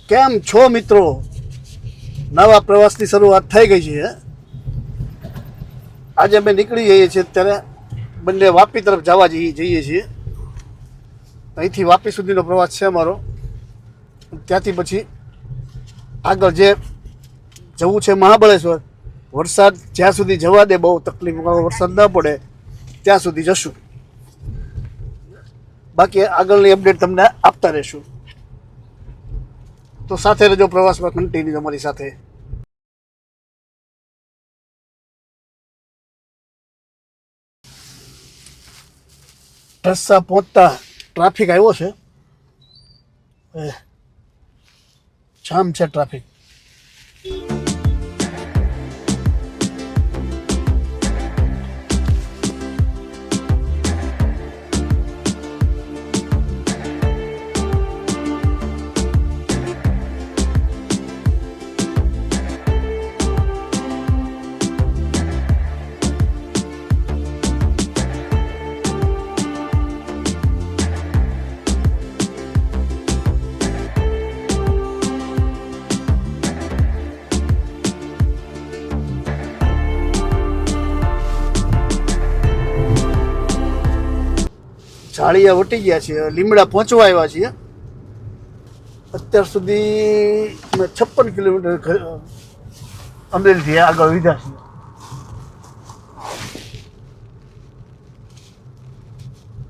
કેમ છો મિત્રો? નવા પ્રવાસની શરૂઆત થઈ ગઈ છે. આજે અમે નીકળી જઈએ છીએ, ત્યારે બંને વાપી તરફ જવા જઈએ છીએ. અહીંથી વાપી સુધીનો પ્રવાસ છે અમારો. ત્યાંથી પછી આગળ જે જવું છે મહાબળેશ્વર. વરસાદ જ્યાં સુધી જવા દે, બહુ તકલીફ વરસાદ ન પડે ત્યાં સુધી જશું. બાકી આગળની અપડેટ તમને આપતા રહેશું. તો સાથે રહેજો, પ્રવાસમાં કન્ટિન્યુ અમારી સાથે. ઢસા પહોંચતા ટ્રાફિક આવ્યો છે. જામ છે ટ્રાફિક. ઝાડિયા વટી ગયા છીએ, લીમડા પહોંચવા આવ્યા છીએ. અત્યાર સુધી અમે 56 કિલોમીટર અમરેલીથી આગળ વધ્યા છીએ.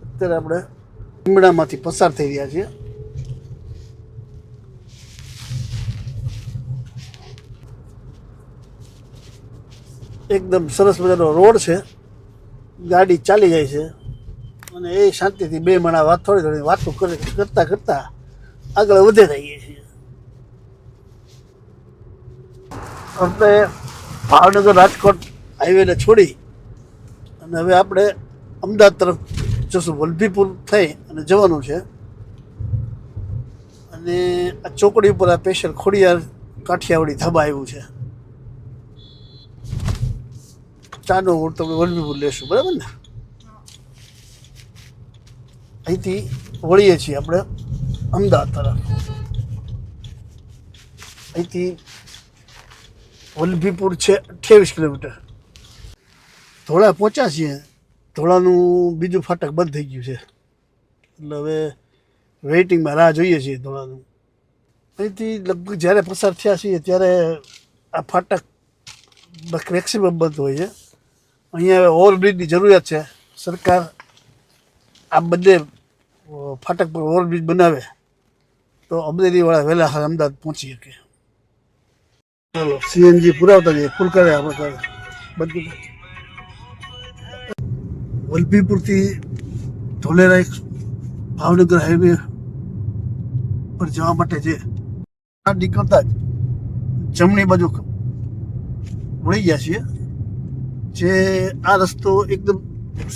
અત્યારે આપણે લીમડામાંથી પસાર થઈ રહ્યા છીએ. એકદમ સરસ મજાનો રોડ છે, ગાડી ચાલી જાય છે અને એ શાંતિથી બે માણા થોડી વાતો કરતા આગળ વધે રહીએ છીએ. આપણે ભાવનગર રાજકોટ હાઈવેને છોડી અને હવે આપણે અમદાવાદ તરફ જશું. વલભીપુર થઈ અને જવાનું છે. અને આ ચોકડી ઉપર આ સ્પેશિયલ ખોડિયાર કાઠિયાવાડી ધાબા આવ્યું છે. ચાનો તમે વલભીપુર લેશું, બરાબર ને? અહીંથી વળીએ છીએ આપણે અમદાવાદ તરફ. અહીંથી વલભીપુર છે 28 કિલોમીટર. ધોળા પહોંચ્યા છીએ. ધોળાનું બીજું ફાટક બંધ થઈ ગયું છે, એટલે હવે વેઇટિંગમાં રાહ જોઈએ છીએ ધોળાનું. અહીંથી લગભગ જ્યારે પસાર થયા છીએ ત્યારે આ ફાટક મેક્સિમમ બંધ હોય છે. અહીંયા હવે ઓવરબ્રિજની જરૂરિયાત છે. સરકાર આ બંને ફાટક પર ઓવરબ્રિજ બનાવે તો અમરેલીવાળા વહેલા અમદાવાદ પહોંચી શકે. ચાલો સીએનજી પુરાવતા જઈએ, ફૂલ કરે આપણે બધું. વલભીપુરથી ધોલેરા ભાવનગર હાઈવે પર જવા માટે છે. આ નીકળતા જ જમણી બાજુ વળી ગયા છીએ. જે આ રસ્તો એકદમ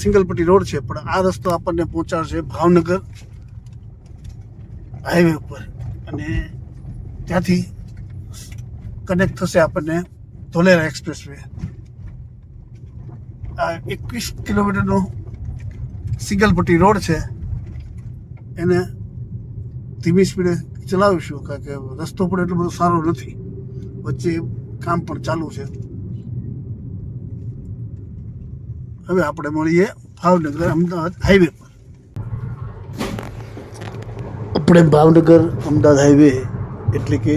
સિંગલ પટ્ટી રોડ છે, પણ આ રસ્તો આપણને પહોંચાડશે ભાવનગર હાઈવે ઉપર અને ત્યાંથી કનેક્ટ થશે આપણને ધોલેરા એક્સપ્રેસ વે. આ 21 કિલોમીટરનો સિંગલ પટ્ટી રોડ છે. એને ધીમી સ્પીડે ચલાવીશું, કારણ કે રસ્તો પણ એટલો બધો સારો નથી. વચ્ચે કામ પણ ચાલુ છે. હવે આપણે મળીએ ભાવનગર અમદાવાદ હાઈવે પર. આપણે ભાવનગર અમદાવાદ હાઈવે એટલે કે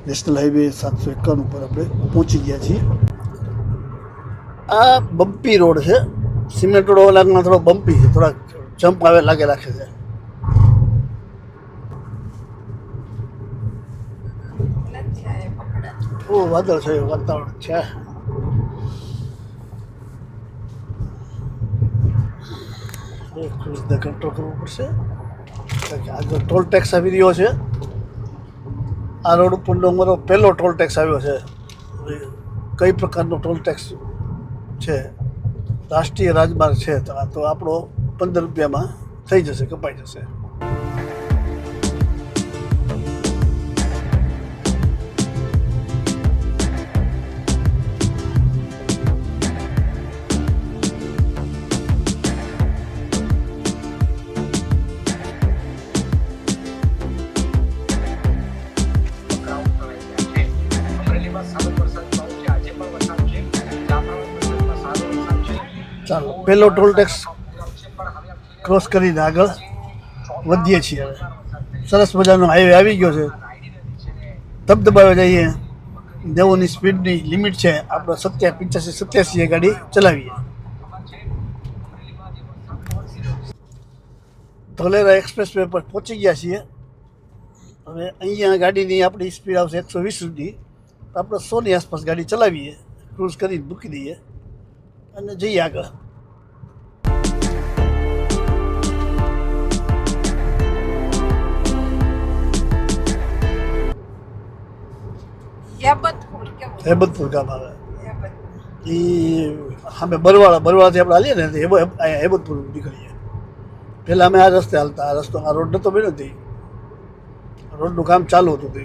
નેશનલ હાઈવે 751 ઉપર આપણે પહોંચી ગયા છીએ. આ બમ્પી રોડ છે. સિમેન્ટ રોડ વાળામાં થોડો બમ્પી છે, થોડા જમ્પ આવે લાગે રાખે છે. ઓ વાદળ છે, વાતાવરણ છે. કંટ્રોલ કરવું પડશે, કારણ કે આગળ ટોલ ટેક્સ આવી રહ્યો છે. આ રોડ ઉપરનો અમારો પહેલો ટોલ ટેક્સ આવ્યો છે. કઈ પ્રકારનો ટોલ ટેક્સ છે? રાષ્ટ્રીય રાજમાર્ગ છે, તો આ તો આપણો 15 રૂપિયામાં થઈ જશે, કપાઈ જશે. ચાલો પહેલો ટોલ ટેક્સ ક્રોસ કરીને આગળ વધીએ છીએ. હવે સરસ મજાનો હાઈવે આવી ગયો છે. ધબધબાવે જઈએ. 90ની સ્પીડની લિમિટ છે. આપણે 85 ગાડી ચલાવીએ. ધોલેરા એક્સપ્રેસ વે પર પહોંચી ગયા છીએ. હવે અહીંયા ગાડીની આપણી સ્પીડ આવશે 120 સુધી. આપણે 100ની આસપાસ ગાડી ચલાવીએ, ક્રૂઝ કરીને મૂકી દઈએ અને જઈએ આગળ. હેબતપુર ગામ આવે એ સામે બરવાળાથી આપણે હાલીએ ને હેબતપુર નીકળીએ. પહેલાં અમે આ રસ્તે હાલતા. આ રોડ નહોતો બન્યો તે રોડનું કામ ચાલુ હતું તે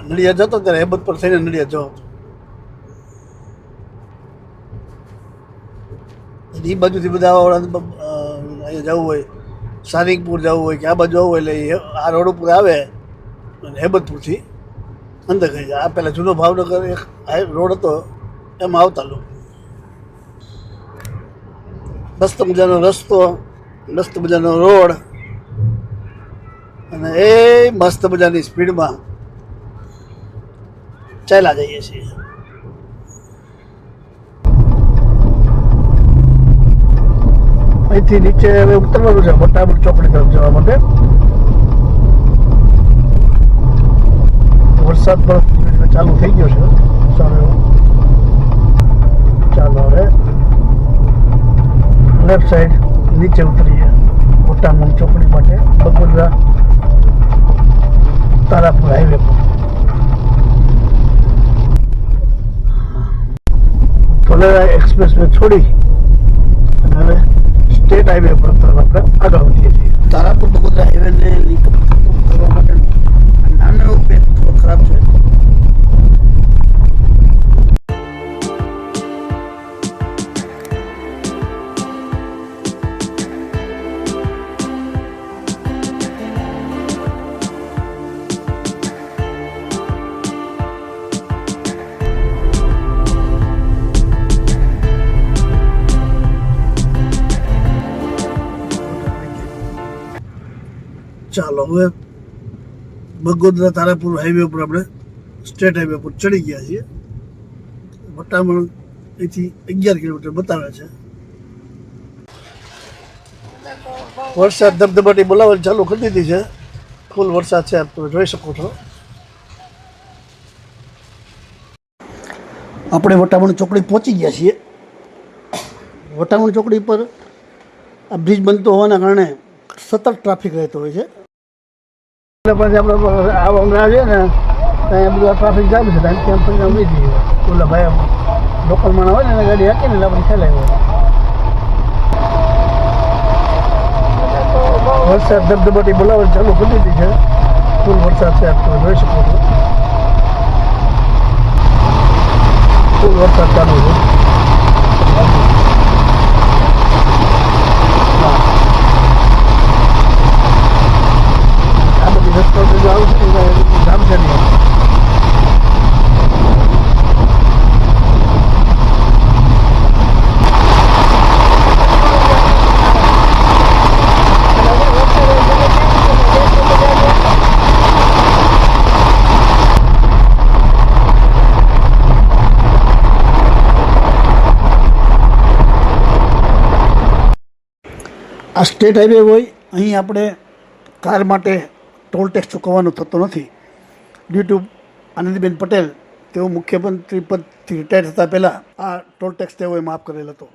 નડિયાદ જતો ત્યારે હેબતપુર થઈને નડિયાદ જતો હતો. એ બાજુથી બધા અહીંયા જવું હોય, સારિંગપુર જવું હોય કે આ બાજુ આવવું એટલે આ રોડ ઉપર આવે અને હેબતપુરથી અંદર ગઈ જાય. આ પહેલાં જૂનો ભાવનગર એક રોડ હતો એમાં આવતા લોકો. મસ્ત મજાનો રસ્તો, મસ્ત મજાનો રોડ અને એ મસ્ત મજાની સ્પીડમાં ચાલ્યા જઈએ છીએ. અહીંથી નીચે હવે ઉતરવાનું છે મોટામોટી ચોકડી તરફ જવા માટે. વરસાદ પણ ચાલુ થઈ ગયો છે સારો એવો. ચાલો હવે લેફ્ટ સાઈડ નીચે ઉતરીએ મોટામોટી ચોકડી માટે બગોદરા તારાપુર હાઈવે પર. ધોલેરા એક્સપ્રેસ વે છોડી અને હવે સ્ટેટ હાઈવે પર આપણે આગળ વધીએ છીએ. તારાપુર બગોદરા હાઈવેને લિંક કરવા માટે નાનો પેજ થોડો ખરાબ છે. ચાલો હવે બગોદરા તારાપુર હાઈવે ઉપર આપણે સ્ટેટ હાઈવે પર ચડી ગયા છીએ. વટામણ અહીંથી 11 કિલોમીટર બતાવે છે. વરસાદ ધબધબાટી બોલાવવાની ચાલુ કરી દીધી છે. ફૂલ વરસાદ છે, તમે જોઈ શકો છો. આપણે વટામણ ચોકડી પહોંચી ગયા છીએ. વટામણ ચોકડી પર આ બ્રિજ બનતો હોવાના કારણે સતત ટ્રાફિક રહેતો હોય છે. એટલે પછી આપણે હમણાં આવીએ ને ત્યાં બધું ટ્રાફિક ચાલુ છે. ત્યાં પછી ઉભી જઈએ. ઓલા ભાઈ લોકલ માણસ હોય ને એને ગાડી હાકી ને એટલે આપણે ખ્યાલ આવ્યો. વરસાદ ધબધબાટી બોલાવવાની ચાલુ કરી દીધી છે. ફૂલ વરસાદ છે, તમે જોઈ શકો છો. ફૂલ વરસાદ ચાલુ છે. આ બધી રસ્તો જો આવશે જામજરી આ સ્ટેટ હાઈવે હોય. અહીં આપણે કાર માટે ટોલ ટેક્સ ચૂકવવાનો થતો નથી. ડ્યુ ટુ આનંદીબેન પટેલ તેઓ મુખ્યમંત્રી પદથી રિટાયર થતાં પહેલાં આ ટોલ ટેક્સ તેઓએ માફ કરેલ હતો.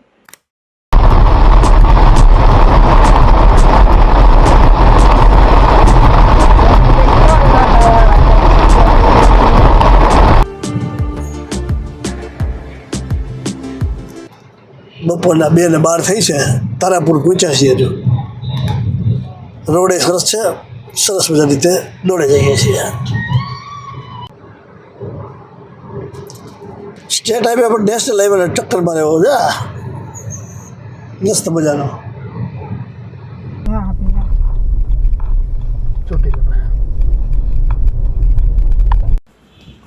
બપોરના 2:12 થઈ છે. તારાપુર પહોંચ્યા છીએ. હજુ રોડે સરસ છે, સરસ મજા રીતે દોડે જઈએ છીએ. સ્ટેટ હાઈવે પર નેશનલ હાઈવે ટક્કર મારે એવો છે. મસ્ત મજાનો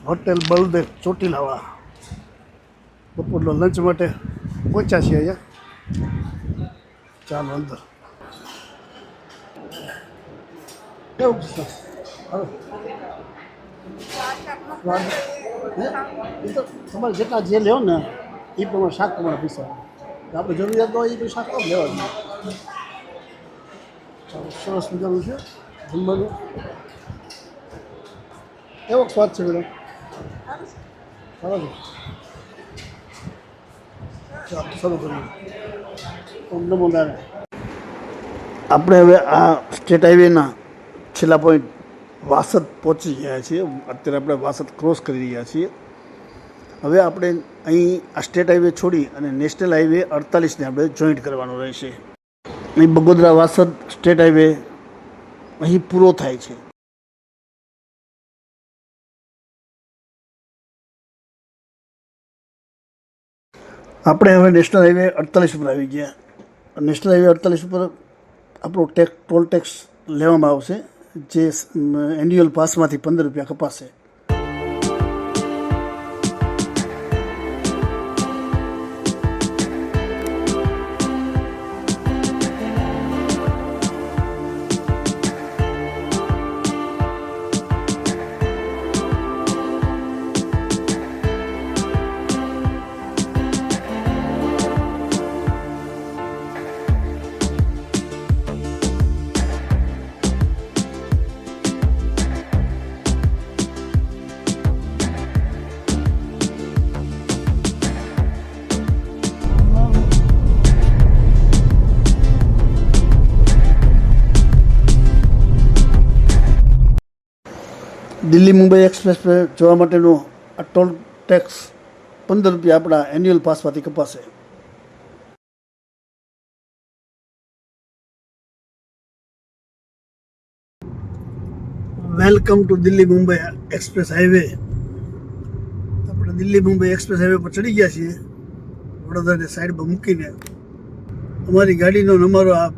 હોટેલ બલદેવ ચોટીલાવાળા બપોરનો લંચ માટે પહોંચ્યા છીએ અહીંયા. ચાલો અંદર. કેવું છે? હાલો. એ તો તમારે જેટલા જે લેવો ને એ પ્રમાણે શાક પ્રમાણે પૈસા આપણે જરૂરિયાત હોય એ તો શાક પણ લેવાનું. ચાલો, સરસ મજાનું છે જમવાનું. કેવો સ્વાદ છે મેડમ? સારો છે. ચાલો શરૂ કરીએ. નમો નારાયણ. આપણે હવે આ સ્ટેટ હાઈવેના છેલ્લા પોઈન્ટ વાસદ પહોંચી ગયા છીએ. અત્યારે આપણે વાસદ ક્રોસ કરી રહ્યા છીએ. હવે આપણે અહીં આ સ્ટેટ હાઈવે છોડી અને નેશનલ હાઈવે 48ને આપણે જોઈન્ટ કરવાનું રહેશે. અહીં બગોદરા વાસદ સ્ટેટ હાઈવે અહીં પૂરો થાય છે. આપણે હવે નેશનલ હાઈવે 48 ઉપર આવી ગયા. નેશનલ હાઈવે 48 ઉપર આપણો ટોલ ટેક્સ લેવામાં આવશે, જે એન્યુઅલ પાસમાંથી 15 રૂપિયા કપાશે. દિલ્હી મુંબઈ એક્સપ્રેસ વે જવા માટેનો આ ટોલ ટેક્સ 15 રૂપિયા આપણા એન્યુઅલ પાસમાંથી કપાશે. Welcome to Delhi Mumbai express highway. આપણે દિલ્હી મુંબઈ એક્સપ્રેસ હાઈવે પર ચડી ગયા છીએ. વડોદરાને સાઈડમાં મૂકીને અમારી ગાડીનો અમારો આ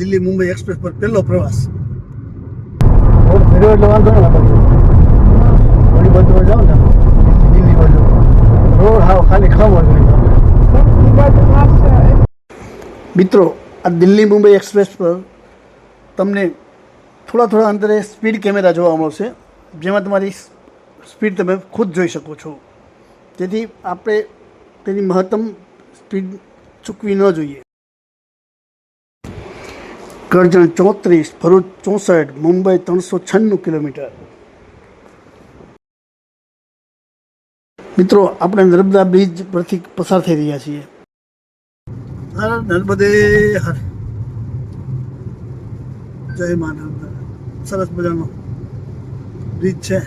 દિલ્હી મુંબઈ એક્સપ્રેસ પર પહેલો પ્રવાસ. એટલે વાંધો નહીં આપણે ઘણી બાજુ જાઓ ને દિલ્હી બાજુ રોડ હાવ ખાલી ખાવા જોઈએ. મિત્રો, આ દિલ્હી મુંબઈ એક્સપ્રેસ પર તમને થોડા અંતરે સ્પીડ કેમેરા જોવા મળશે, જેમાં તમારી સ્પીડ તમે ખુદ જોઈ શકો છો. તેથી આપણે તેની મહત્તમ સ્પીડ ચૂકવી ન જોઈએ. કરજણ 34, ભરૂચ 64, મુંબઈ 396 કિલોમીટર. મિત્રો, આપણે નર્મદા બ્રિજ પરથી પસાર થઈ રહ્યા છીએ. નર્મદે હર. જય મા નર્મદા. સરસ મજાનો બ્રિજ છે.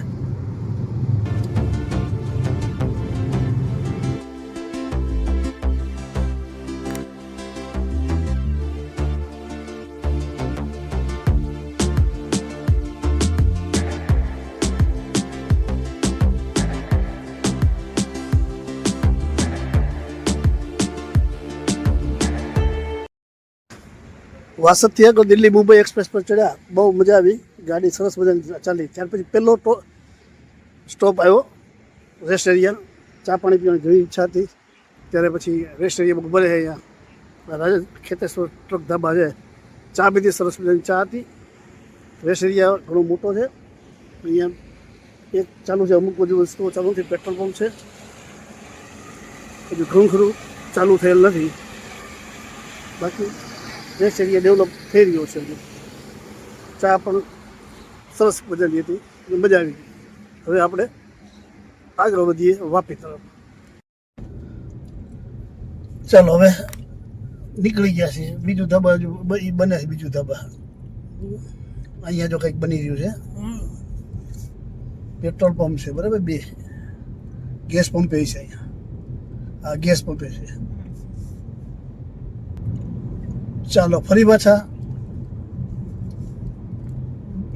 વાસદથી આગળ દિલ્હી મુંબઈ એક્સપ્રેસ પર ચડ્યા. બહુ મજા આવી. ગાડી સરસ મજાની ચાલી. ત્યાર પછી પહેલો સ્ટોપ આવ્યો રેસ્ટ એરિયા. ચા પાણી પીવાની ઘણી ઈચ્છા હતી, ત્યારે પછી રેસ્ટ એરિયામાં ઉભા રહે. અહીંયા રાજા ખેતેશ્વર ટ્રક ધાબા છે. ચા પીધી, સરસ મજાની ચા હતી. રેસ્ટ એરિયા ઘણો મોટો છે. અહીંયા એક ચાલુ છે, અમુક બધી વસ્તુઓ ચાલુ નથી. પેટ્રોલ પંપ છે, હજુ ઘણું ખરું ચાલુ થયેલ નથી. બાકી રેસ્ટ એરિયા ડેવલપ થઈ રહ્યો છે. ચા પણ સરસ મજાની હતી, મજા આવી ગઈ. હવે આપણે આગળ વધીએ વાપી તરફ. ચાલો, હવે નીકળી ગયા છીએ. બીજું ધાબા બને છે. બીજું ધાબા અહીંયા જો કંઈક બની રહ્યું છે. પેટ્રોલ પંપ છે, બરાબર. 2 ગેસ પંપે છે અહીંયા. આ ગેસ પંપે છે. ચાલો, ફરી પાછા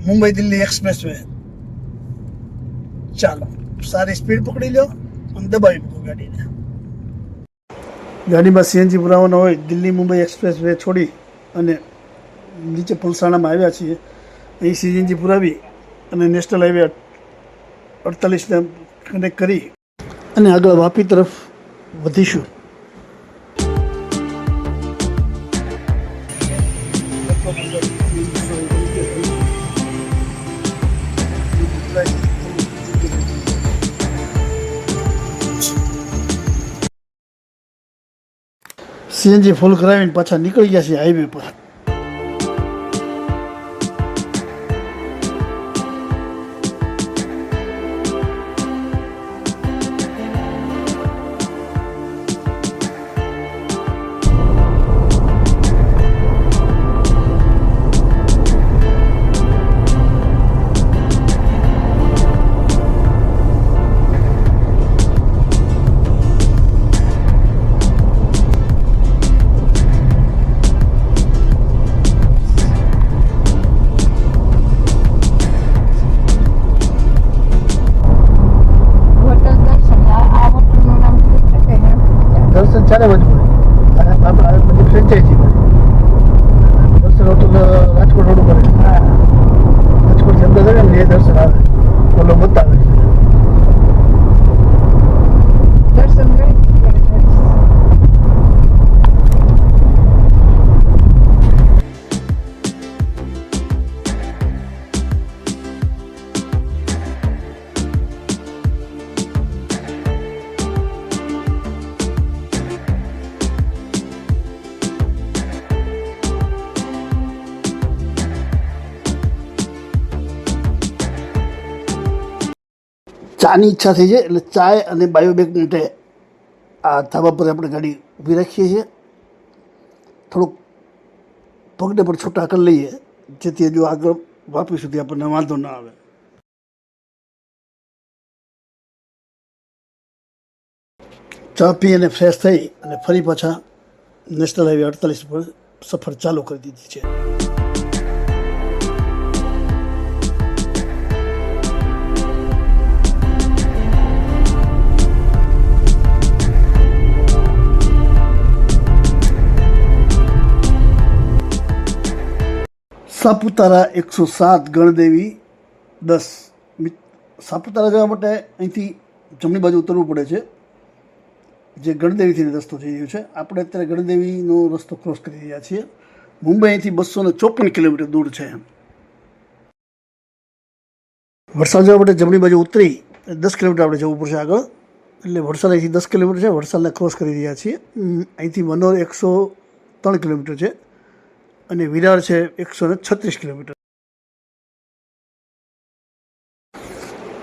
મુંબઈ દિલ્હી એક્સપ્રેસ વે. ચાલો, સારી સ્પીડ પકડી લો અને દબાવી મૂકો ગાડીને. ગાડીમાં સીએનજી પુરાવાનો હોય. દિલ્હી મુંબઈ એક્સપ્રેસ વે છોડી અને નીચે પલસાણામાં આવ્યા છીએ. અહીં સીએનજી પુરાવી અને નેશનલ હાઈવે 48ને કનેક્ટ કરી અને આગળ વાપી તરફ વધીશું. સીએનજી ફૂલ કરાવીને પાછા નીકળી ગયા છે હાઈવે પર. દર્શન ચારે બાજુ બધી ફ્રેન્ચાઇઝી દર્શન હોટલ રાજકોટ રોડ ઉપર રાજકોટ અમદાવાદ આવે ને એ દર્શન આવે ઓલો બતાવે દર્શન ચાની ઈચ્છા થઈ જાય એટલે ચાય અને બાયોબેગ માટે આ ધાબા પર આપણે ગાડી ઊભી રાખીએ છીએ. થોડુંક પગને પણ છૂટા કરી લઈએ જેથી હજુ આગળ વાપી સુધી આપણને વાંધો ના આવે. ચા પી અને ફ્રેશ થઈ અને ફરી પાછા નેશનલ હાઈવે 48 પર સફર ચાલુ કરી દીધી છે. સાપુતારા 107 ગણદેવી 10. સાપુતારા જવા માટે અહીંથી જમણી બાજુ ઉતરવું પડે છે જે ગણદેવીથી રસ્તો થઈ રહ્યો છે. આપણે અત્યારે ગણદેવીનો રસ્તો ક્રોસ કરી રહ્યા છીએ. મુંબઈ અહીંથી 254 કિલોમીટર દૂર છે. વડસાલ જવા માટે જમણી બાજુ ઉતરી 10 કિલોમીટર આપણે જવું પડશે આગળ. એટલે વડસાલ અહીંથી 10 કિલોમીટર છે. વડસાલને ક્રોસ કરી રહ્યા છીએ. અહીંથી મનોર 103 કિલોમીટર છે અને વિરાર છે 136 કિલોમીટર.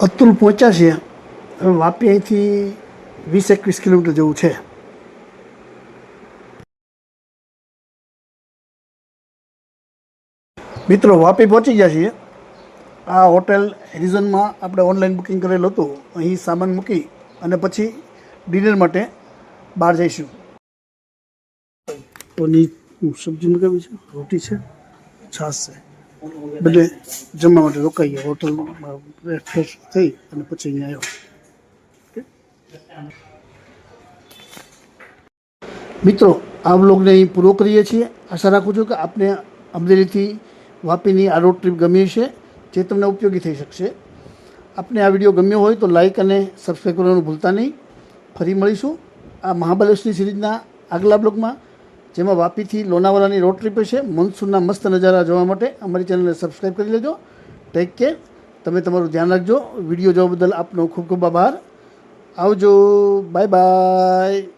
અતુલ પહોંચ્યા છે. હવે વાપી અહીંથી 20-21 કિલોમીટર જેવું છે. મિત્રો વાપી પહોંચી ગયા છીએ. આ હોટેલ હેરિઝનમાં આપણે ઓનલાઈન બુકિંગ કરેલું હતું. અહીં સામાન મૂકી અને પછી ડિનર માટે બહાર જઈશું. પનીર સબ્જી મંગાવી છે, રોટી છે, છાશ છે. બધે જમવા માટે રોકાઈ ગયા હોટલમાં ફ્રેશ થઈ અને પછી અહીંયા આવ્યો. મિત્રો આ વ્લોગને અહીં પૂરો કરીએ છીએ. આશા રાખું છું કે આપને અમરેલીથી વાપીની આ રોડ ટ્રીપ ગમી છે જે તમને ઉપયોગી થઈ શકશે. આપને આ વિડીયો ગમ્યો હોય તો લાઇક અને સબસ્ક્રાઈબ કરવાનું ભૂલતા નહીં. ફરી મળીશું આ મહાબલેશ્વરી સિરીઝના આગલા બ્લોગમાં જેમાં વાપીથી લોનાવાલાની રોડ ટ્રીપ છે. મોન્સૂનના મસ્ત નજારા જોવા માટે અમારી ચેનલને સબસ્ક્રાઈબ કરી લેજો. Take care. તમે તમારું ધ્યાન રાખજો. વિડીયો જોવા બદલ આપનો ખૂબ ખૂબ આભાર. આવજો. Bye bye.